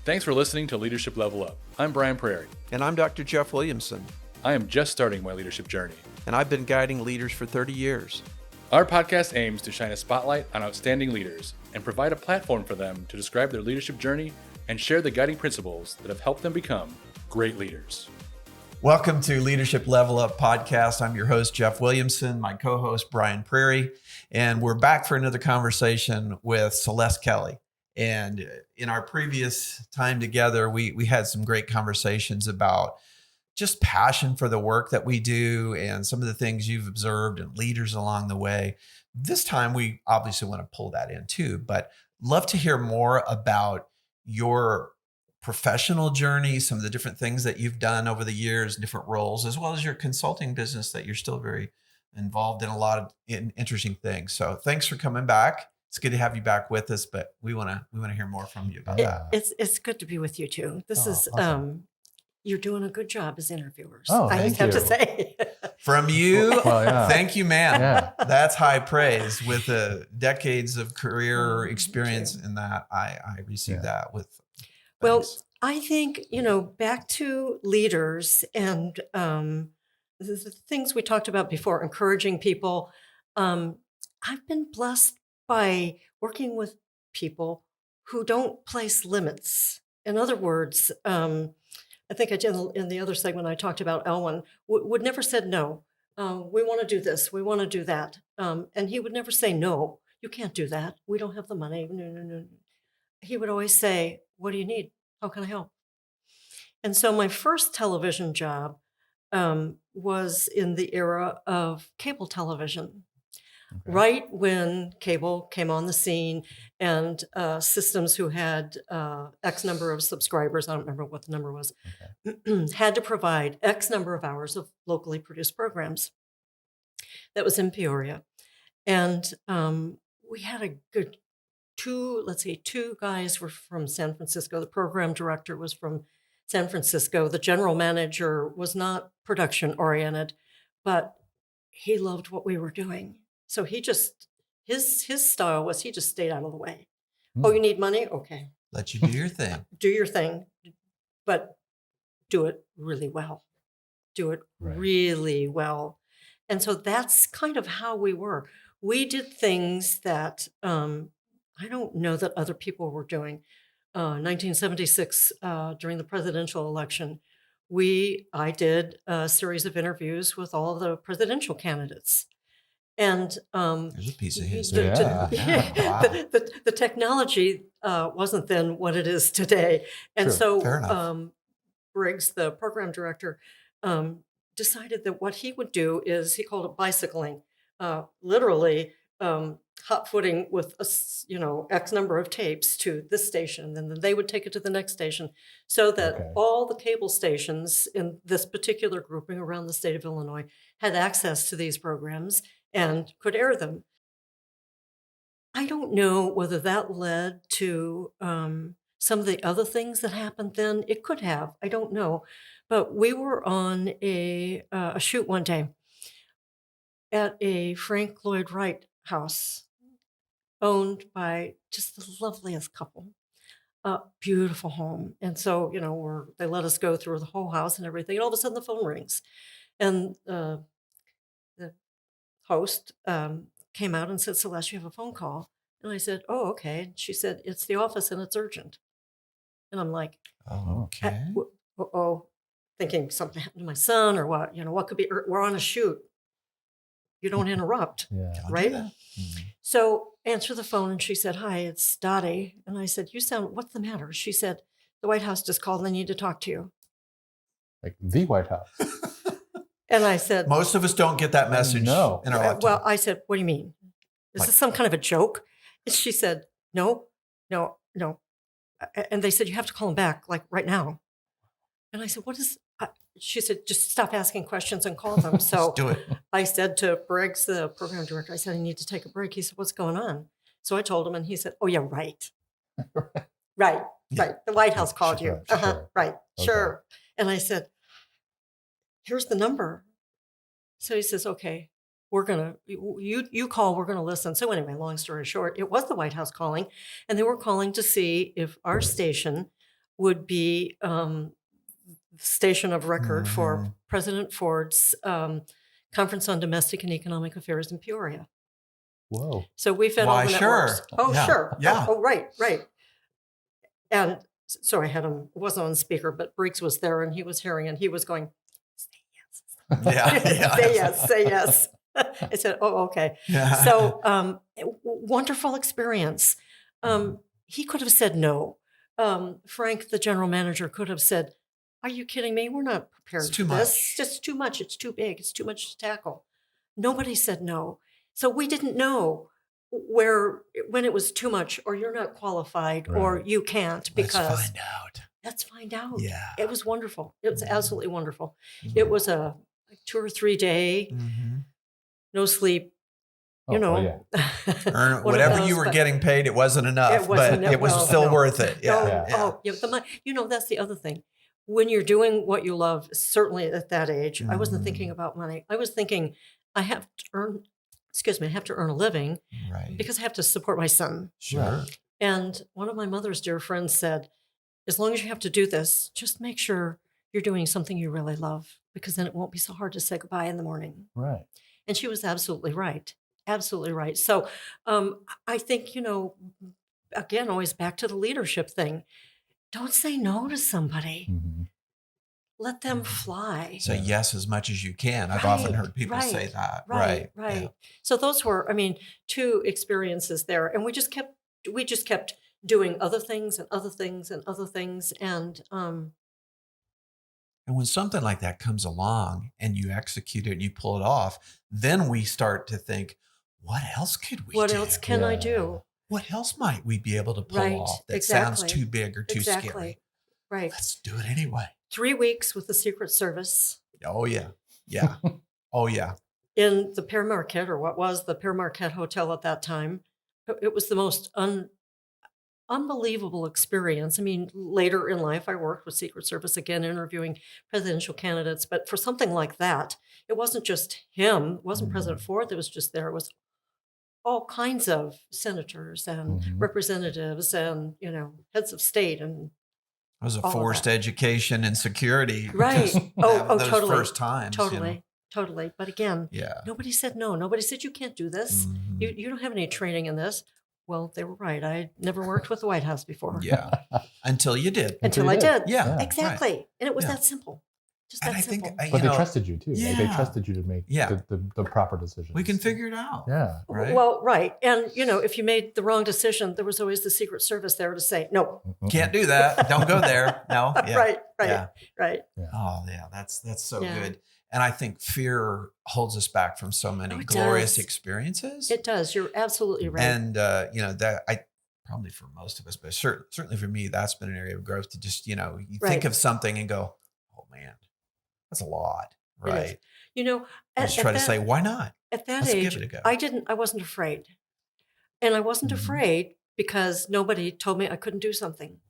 Thanks for listening to Leadership Level Up. I'm Brian Prairie. And I'm Dr. Jeff Williamson. I am just starting my leadership journey. And I've been guiding leaders for 30 years. Our podcast aims to shine a spotlight on outstanding leaders and provide a platform for them to describe their leadership journey and share the guiding principles that have helped them become great leaders. Welcome to Leadership Level Up podcast. I'm your host, Jeff Williamson, my co-host, Brian Prairie, and we're back for another conversation with Celeste Kelly. And in our previous time together, we had some great conversations about just passion for the work that we do and some of the things you've observed and leaders along the way. This time, we obviously want to pull that in too, but love to hear more about your professional journey, some of the different things that you've done over the years, different roles, as well as your consulting business that you're still very involved in a lot of interesting things. So thanks for coming back. It's good to have you back with us, but we want to hear more from you about that. It's good to be with you too. This is awesome. You're doing a good job as interviewers. Oh, I just have to say. From you, Well, yeah. thank you, man. Yeah. That's high praise. With decades of career experience in that, I receive that with thanks. Well, I think, back to leaders and the things we talked about before, encouraging people. I've been blessed by working with people who don't place limits. In other words, I think in the other segment I talked about Elwin would never said no. We want to do this. We want to do that. And he would never say, no, you can't do that. We don't have the money. No. He would always say, what do you need? How can I help? And so my first television job was in the era of cable television. Okay. Right when cable came on the scene and systems who had X number of subscribers, I don't remember what the number was, had to provide X number of hours of locally produced programs. That was in Peoria. And we had a good two guys were from San Francisco. The program director was from San Francisco. The general manager was not production oriented, but he loved what we were doing. So he just, his style was he just stayed out of the way. Oh, you need money? Okay. Let you do your thing. Do your thing, but do it really well. Do it really well. And so that's kind of how we were. We did things that I don't know that other people were doing. 1976, during the presidential election, I did a series of interviews with all the presidential candidates. And there's a piece of history. Wow. The technology wasn't then what it is today. And so Briggs, the program director, decided that what he would do is he called it bicycling, literally hot footing with X number of tapes to this station, and then they would take it to the next station, so that all the cable stations in this particular grouping around the state of Illinois had access to these programs and could air them. I don't know whether that led to some of the other things that happened then. It could have. I don't know. But we were on a shoot one day at a Frank Lloyd Wright house owned by just the loveliest couple. Beautiful home. And so, they let us go through the whole house and everything. And all of a sudden the phone rings. And the host came out and said, Celeste, you have a phone call. And I said, oh, okay. And she said, it's the office and it's urgent. And I'm like, oh, okay. Thinking something happened to my son or what, what could be, we're on a shoot. You don't interrupt, right? Mm-hmm. So answer the phone and she said, hi, it's Dottie. And I said, what's the matter? She said, the White House just called and they need to talk to you. Like the White House. And I said, most of us don't get that message in our lifetime. Well, I said, what do you mean? Is this some kind of a joke? And she said, no. And they said, you have to call him back, like right now. And I said, she said, just stop asking questions and call them. So do it. I said to Briggs, the program director, I said, I need to take a break. He said, what's going on? So I told him and he said, oh yeah, right. Right. The White House called you. Sure. Right. Okay. Sure. And I said, here's the number. So he says, okay, you call, we're going to listen. So anyway, long story short, it was the White House calling, and they were calling to see if our station would be station of record for Mhm. President Ford's Conference on Domestic and Economic Affairs in Peoria. Whoa. So we've had Why, all the sure. networks. Oh, Yeah. sure. Yeah. Oh, right. And so I had him, it wasn't on speaker, but Briggs was there and he was hearing and he was going, say yes. Yeah. Say yes, say yes. I said, oh, okay. Yeah. So wonderful experience. He could have said no. Frank, the general manager, could have said, are you kidding me? We're not prepared It's too for this. much. It's just too much. It's too big. It's too much to tackle. Nobody said no. So we didn't know when it was too much or you're not qualified or Right. you can't because Let's find out. let's find out. Yeah. It was wonderful. It was absolutely wonderful. Mhm. It was a 2 or 3 day, Mhm. no sleep, Oh, you know. well, yeah. Earn one of whatever those, you were but getting paid, it wasn't enough, it wasn't but it was still no. worth it. No, Yeah. Yeah. oh, yeah, that's the other thing. When you're doing what you love, certainly at that age, I wasn't thinking about money. I was thinking I have to earn a living Right. because I have to support my son. Sure. And one of my mother's dear friends said, as long as you have to do this, just make sure you're doing something you really love because then it won't be so hard to say goodbye in the morning. Right. And she was absolutely right. Absolutely right. So I think, again, always back to the leadership thing. Don't say no to somebody. hmm Let them fly. Say yes as much as you can. I've often heard people say right, that. Right. Yeah. So those were, 2 experiences there. And we just kept doing other things and other things and other things. And And when something like that comes along and you execute it and you pull it off, then we start to think, what else could we what do? else can I Yeah. do? What else might we be able to pull Right, off that exactly. sounds too big or too Exactly. scary? Right. Let's do it anyway. 3 weeks with the Secret Service Oh, yeah. Yeah. Oh, yeah. in the Père Marquette, or what was the Père Marquette Hotel at that time. It was the most unbelievable experience. Later in life, I worked with Secret Service again, interviewing presidential candidates. But for something like that, it wasn't just him. It wasn't President Ford that was just there. It was all kinds of senators and Mhm. representatives and, heads of state. And It was a All of forced that. education and security. Right. Just Oh, having those totally. first times. Totally. But again, Yeah. nobody said no. Nobody said you can't do this. Mhm. You don't have any training in this. Well, they were right. I never worked with the White House before. Yeah. Until you did. Until I did. Yeah. Yeah. Exactly. And it was Yeah. that simple. Just And that I think, simple. But they trusted you too. Like, they Yeah. trusted you to make Yeah. the proper decisions. we can figure it out. Yeah. Right. Well, right. And, if you made the wrong decision, there was always the Secret Service there to say, no. Can't do that. Don't go there. No. Yeah. Right. Yeah. Right. Oh, yeah. That's so Yeah. good. And I think fear holds us back from so many Oh, it glorious does. experiences. It does. You're absolutely right. And, that I probably for most of us, but certainly for me, that's been an area of growth to just, you think Right. of something and go, oh man, that's a lot. It is. Right. At, Just try at to that, say, why not? at that Let's give age, it a go. I wasn't afraid. And I wasn't Mhm. afraid because nobody told me I couldn't do something.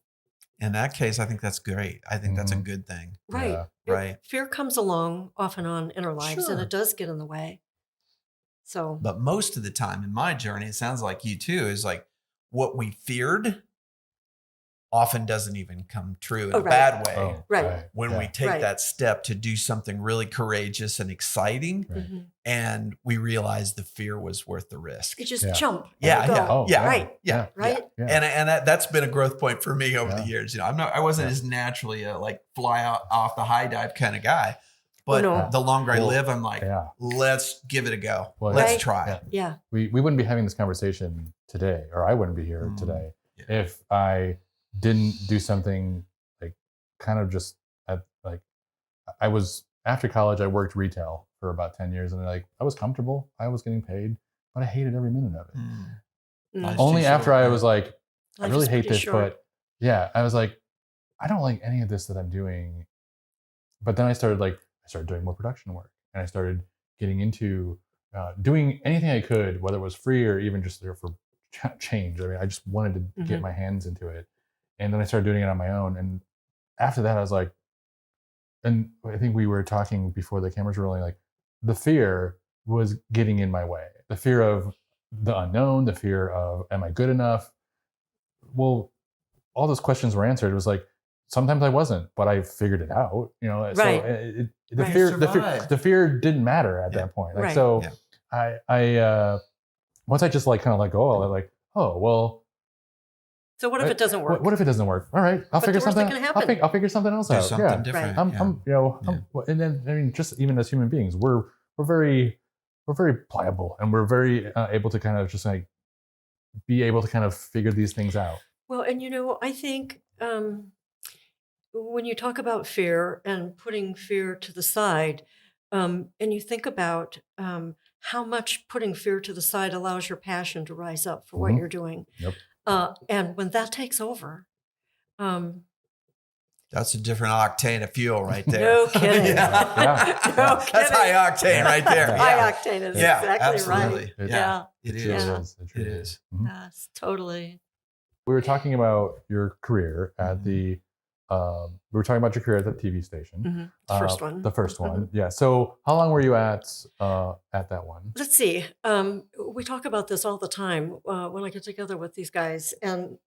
In that case, I think that's great. I think that's a Mhm. good thing. Right. Yeah. Right. Fear comes along off and on in our lives and Sure. it does get in the way. So, But most of the time in my journey, it sounds like you too, is like what we feared often doesn't even come true in Oh, a right. bad way. Oh, Right. When yeah. we take Right. that step to do something really courageous and exciting, Right. mhm. and we realize the fear was worth the risk. You just Yeah. jump. and Yeah, you go. yeah, Oh, yeah, Right. yeah, Right. Yeah. And that's been a growth point for me over the Yeah. years. I wasn't Yeah. as naturally a like fly out off the high dive kind of guy, but no. the longer I Well, live, I'm like, Yeah. let's give it a go. Well, Let's Right. try. Yeah. Yeah. We wouldn't be having this conversation today, or I wouldn't be here Mm. today Yeah. if I didn't do something like kind of just I was after college. I worked retail for about 10 years, and I was comfortable. I was getting paid, but I hated every minute of it. Mm. Mm. Life's Only too after short, I man. was like, I Life really is hate pretty this, short. but yeah, I was like, I don't like any of this that I'm doing. But then I started doing more production work, and I started getting into doing anything I could, whether it was free or even just there for change. I just wanted to get Mhm. my hands into it, and then I started doing it on my own. And after that, I was like, and I think we were talking before the cameras were rolling, like the fear was getting in my way. The fear of the unknown, the fear of, am I good enough? Well, all those questions were answered. It was like, sometimes I wasn't, but I figured it out. Right. So the Right. the fear didn't matter at that point. Like Right. so, Yeah. I once I just like kind of let go, I'm like, oh well. So what if it doesn't work? What if it doesn't work? All right, I'll What's figure the worst that something. can happen? I'll figure something else Do out. something different. Right. And then I mean, just even as human beings, we're very pliable, and we're very able to kind of just like be able to kind of figure these things out. Well, and I think when you talk about fear and putting fear to the side, and you think about how much putting fear to the side allows your passion to rise up for what Mhm. you're doing. Yep. And when that takes over, That's a different octane of fuel right there. no kidding. Yeah. No That's kidding. high octane right there. High Yeah. octane is Yeah, exactly absolutely. right. Yeah. It It truly is. Yeah. is. It It truly is. Mhm. Yes, totally. We were talking about your career at the. We were talking about your career at the TV station. Mhm. The first one. The first one. Yeah. So how long were you at that one? Let's see. We talk about this all the time when I get together with these guys, and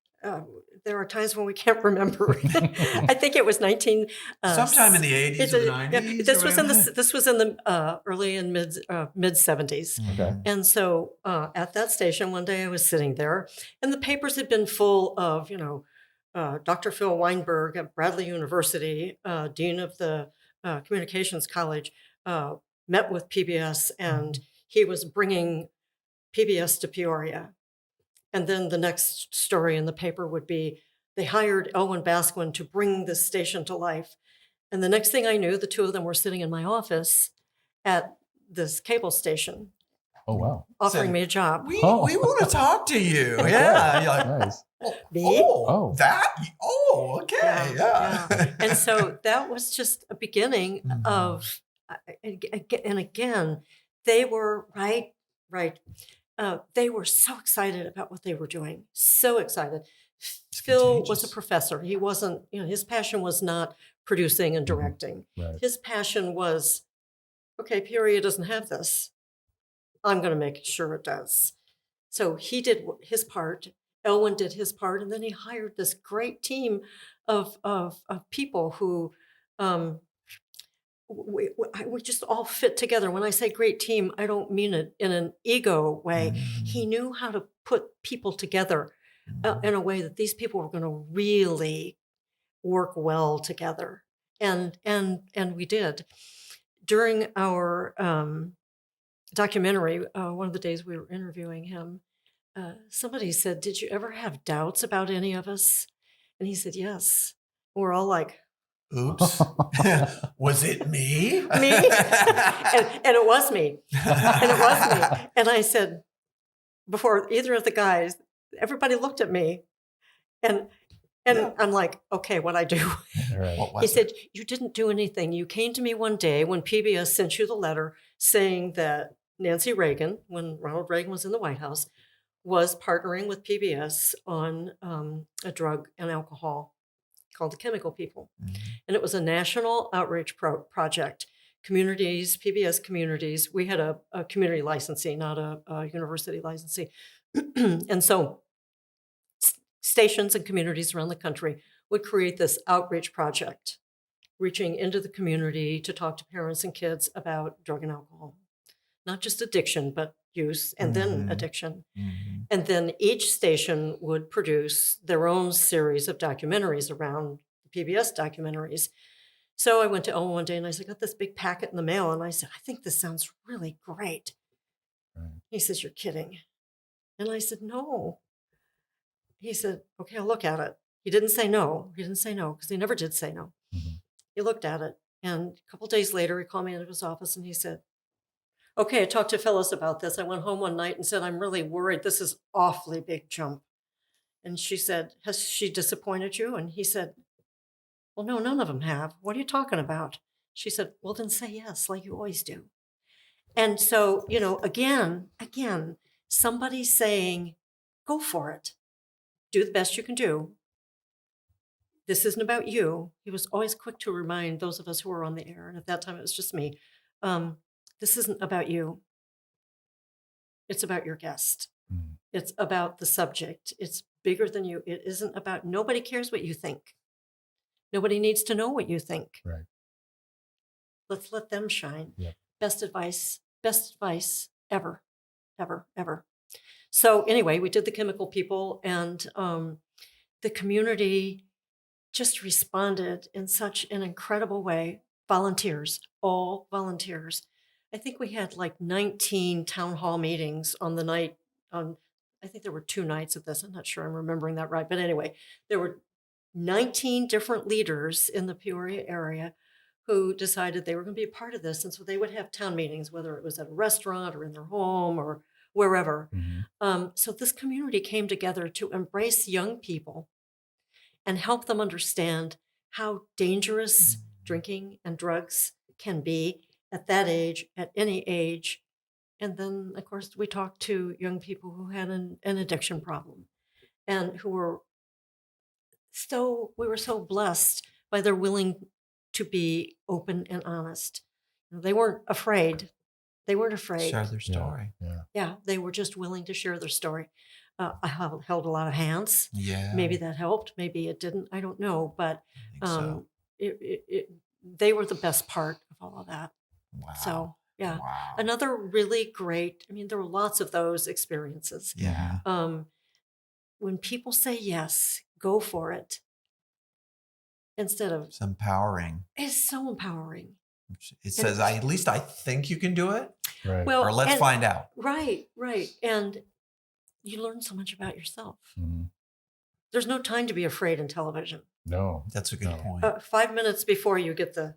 there are times when we can't remember. I think it was 19. Sometime in the 80s or the 90s. This or was in whatever. this was in the early and mid 70s. Okay. And so at that station, one day I was sitting there, and the papers had been full of, Dr. Phil Weinberg at Bradley University, dean of the Communications College, met with PBS, and he was bringing PBS to Peoria. And then the next story in the paper would be they hired Elwyn Basquin to bring this station to life. And the next thing I knew, the two of them were sitting in my office at this cable station Oh wow. offering So me a job. We Oh. want to talk to you. Yeah. You're like, Nice. Me? oh, that? Oh, okay. Yeah. And so that was just a beginning Mhm. of, and again, they were right. They were so excited about what they were doing. So excited. Phil was a contagious. professor. He wasn't, his passion was not producing and directing. Right. His passion was, okay, Peoria doesn't have this. I'm going to make sure it does. So he did his part. Elwyn did his part, and then he hired this great team of people who we just all fit together. When I say great team, I don't mean it in an ego way. He knew how to put people together in a way that these people were going to really work well together, and we did. During our documentary, one of the days we were interviewing him, somebody said, "Did you ever have doubts about any of us?" And he said, "Yes." We're all like, Oops. Was it me? "Me?" and it was me. And it was me. And I said, before either of the guys, everybody looked at me, and Yeah. I'm like, "Okay, what'd I do?" Right. What was He it? said, "You didn't do anything. You came to me one day when PBS sent you the letter saying that Nancy Reagan, when Ronald Reagan was in the White House, was partnering with PBS on a drug and alcohol called the Chemical People. Mhm. And it was a national outreach project. Communities, PBS communities, we had a community licensee, not a university licensee. And so stations and communities around the country would create this outreach project, reaching into the community to talk to parents and kids about drug and alcohol. Not just addiction, but use and then Mhm. addiction. Mhm. And then each station would produce their own series of documentaries around PBS documentaries. So I went to Elwyn one day and I said, "I got this big packet in the mail." And I said, "I think this sounds really great." Right. He says, "You're kidding." And I said, "No." He said, "Okay, I'll look at it." He didn't say no. He didn't say no because he never did say no. Mhm. He looked at it. And a couple days later, he called me into his office and he said, "Okay, I talked to Phyllis about this. I went home one night and said, I'm really worried. This is awfully big jump." And she said, "Has she disappointed you?" And he said, "Well, no, none of them have. What are you talking about?" She said, "Well, then say yes, like you always do." And so, again, somebody saying, "Go for it. Do the best you can do. This isn't about you." He was always quick to remind those of us who were on the air. And at that time, it was just me. This isn't about you. It's about your guest. Mhm. It's about the subject. It's bigger than you. It isn't about, nobody cares what you think. Nobody needs to know what you think. Right. Let's let them shine. Yep. Best advice ever, ever, ever. So anyway, we did the chemical people, and the community just responded in such an incredible way. Volunteers, all volunteers. I think we had like 19 town hall meetings on the night. I think there were 2 nights of this. I'm not sure I'm remembering that right. But anyway, there were 19 different leaders in the Peoria area who decided they were going to be a part of this. And so they would have town meetings, whether it was at a restaurant or in their home or wherever. So this community came together to embrace young people and help them understand how dangerous drinking and drugs can be at that age, at any age. And then, of course, we talked to young people who had an addiction problem and who were we were so blessed by their willing to be open and honest. They weren't afraid. They weren't afraid. Share their story. Yeah, they were just willing to share their story. I held a lot of hands. Yeah. Maybe that helped. Maybe it didn't. I don't know. But I think so. They were the best part of all of that. Wow. So, yeah. Wow. Another really great, there were lots of those experiences. Yeah. When people say yes, go for it. Instead of, It's empowering. it's so empowering. It says, at least I think you can do it, Right. Well, or let's find out. Right. And you learn so much about yourself. Mhm. There's no time to be afraid in television. No. That's a good No. point. 5 minutes before you get the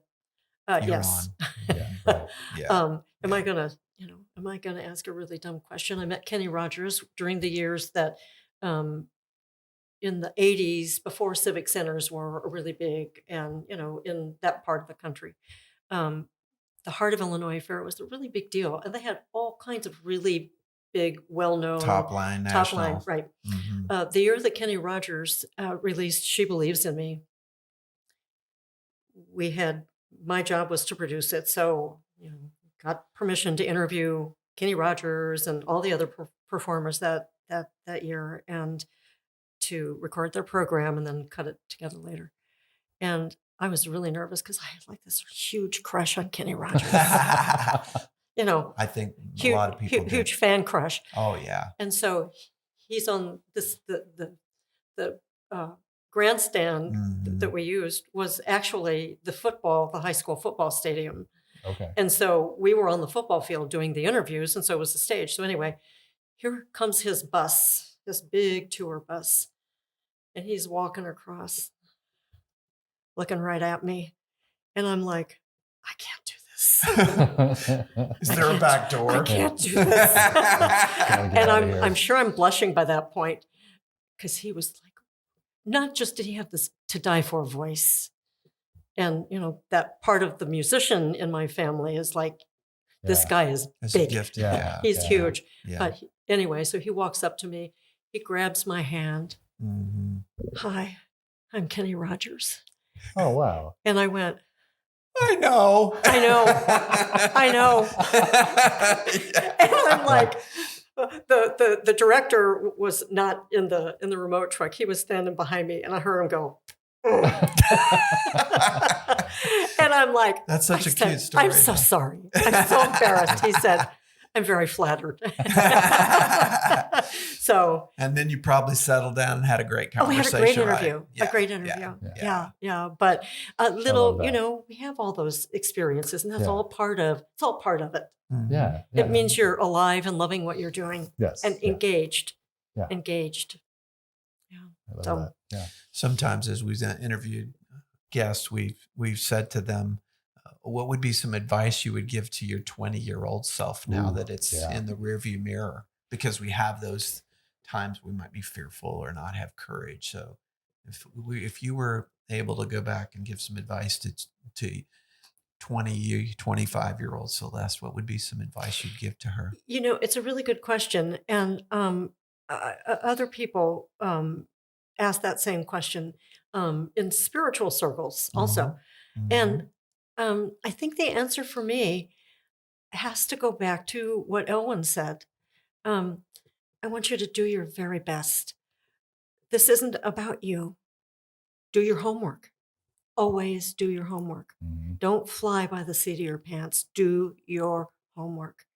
You're yes. on. Yeah. Right. Yeah. Am I gonna ask a really dumb question? I met Kenny Rogers during the years that in the 80s, before civic centers were really big, and in that part of the country. The Heart of Illinois Fair was a really big deal, and they had all kinds of really big, well-known Top line, national. right. Mhm. The year that Kenny Rogers released "She Believes in Me," my job was to produce it, so got permission to interview Kenny Rogers and all the other performers that year, and to record their program and then cut it together later. And I was really nervous because I had like this huge crush on Kenny Rogers. I think a lot of people do. Huge fan crush. Oh yeah. And so he's on the grandstand Mhm. that we used was actually the high school football stadium. Okay. And so we were on the football field doing the interviews, and so was the stage. So anyway, here comes his bus, this big tour bus, and he's walking across, looking right at me, and I'm like, I can't do this. Is there a back door? I can't do this. Gotta get And out of here. I'm sure I'm blushing by that point, because he was like, not just did he have this to die for voice, and that part of the musician in my family is like, this Yeah. guy is It's a big. gift. Yeah. Yeah. He's huge. Yeah. But anyway, so he walks up to me, he grabs my hand. Mhm. Hi, I'm Kenny Rogers. Oh wow. And I went, I know. I know. And I'm like, the director was not in the remote truck. He was standing behind me, and I heard him go. And I'm like, That's such a cute story. I'm so sorry. I'm so embarrassed. He said, I'm very flattered. So, And then you probably settled down and had a great we conversation. had a great right? interview. Yeah, A great yeah, interview. yeah. Yeah. But a little, love that. we have all those experiences, and that's Yeah. all part of it. Mhm. Yeah. It means you're alive and loving what you're doing yes. and Yeah. engaged. Yeah. Engaged. I love So- that. Yeah. Sometimes as we've interviewed guests, we've said to them, what would be some advice you would give to your 20-year-old self now Ooh, that it's yeah. in the rearview mirror? Because we have those times we might be fearful or not have courage. So if you were able to go back and give some advice to 20, 25-year-old Celeste, what would be some advice you'd give to her? It's a really good question. And other people ask that same question in spiritual circles also. Mhm. And I think the answer for me has to go back to what Elwyn said. I want you to do your very best. This isn't about you. Do your homework. always do your homework. Mhm. Don't fly by the seat of your pants. Do your homework.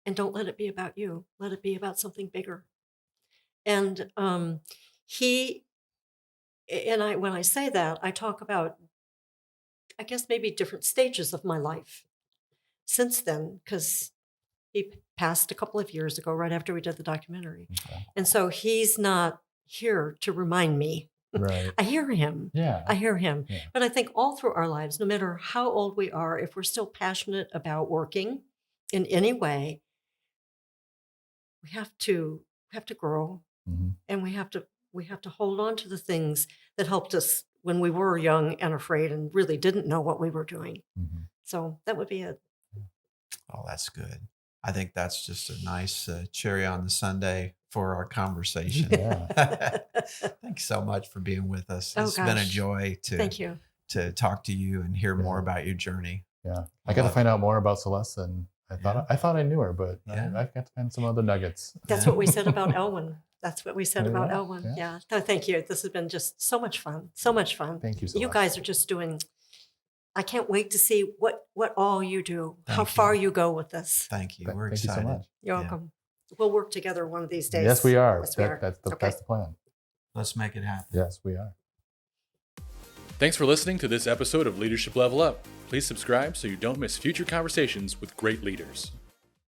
And don't let it be about you. Let it be about something bigger. And he, and I, when I say that, I talk about, I guess, maybe different stages of my life since then, because he passed a couple of years ago, right after we did the documentary. Okay. And so he's not here to remind me. Right. I hear him. Yeah. I hear him. Yeah. But I think all through our lives, no matter how old we are, if we're still passionate about working in any way, we have to grow, Mhm. and we have to hold on to the things that helped us when we were young and afraid and really didn't know what we were doing. Mhm. So that would be it. Oh, that's good. I think that's just a nice cherry on the sundae for our conversation. Yeah. Thanks so much for being with us. Oh, It's been a gosh. joy Thank you. to talk to you and hear more Yeah. about your journey. Yeah. I got to find out more about Celeste than I thought. Yeah. I thought I knew her, but Yeah. I've got to find some other nuggets. That's what we said about Elwyn. That's what we said Oh, about yeah, Elwyn. yeah. Yeah. No, thank you. This has been just so much fun. So much fun. Thank you, Celeste. You guys are just doing. I can't wait to see what all you do, how Thank far you. you go with this. Thank you. Thank We're you so excited. much. You're Yeah. welcome. We'll work together one of these days. Yes, we are. Yes, we are. That's Okay. the plan. Let's make it happen. Yes, we are. Thanks for listening to this episode of Leadership Level Up. Please subscribe so you don't miss future conversations with great leaders.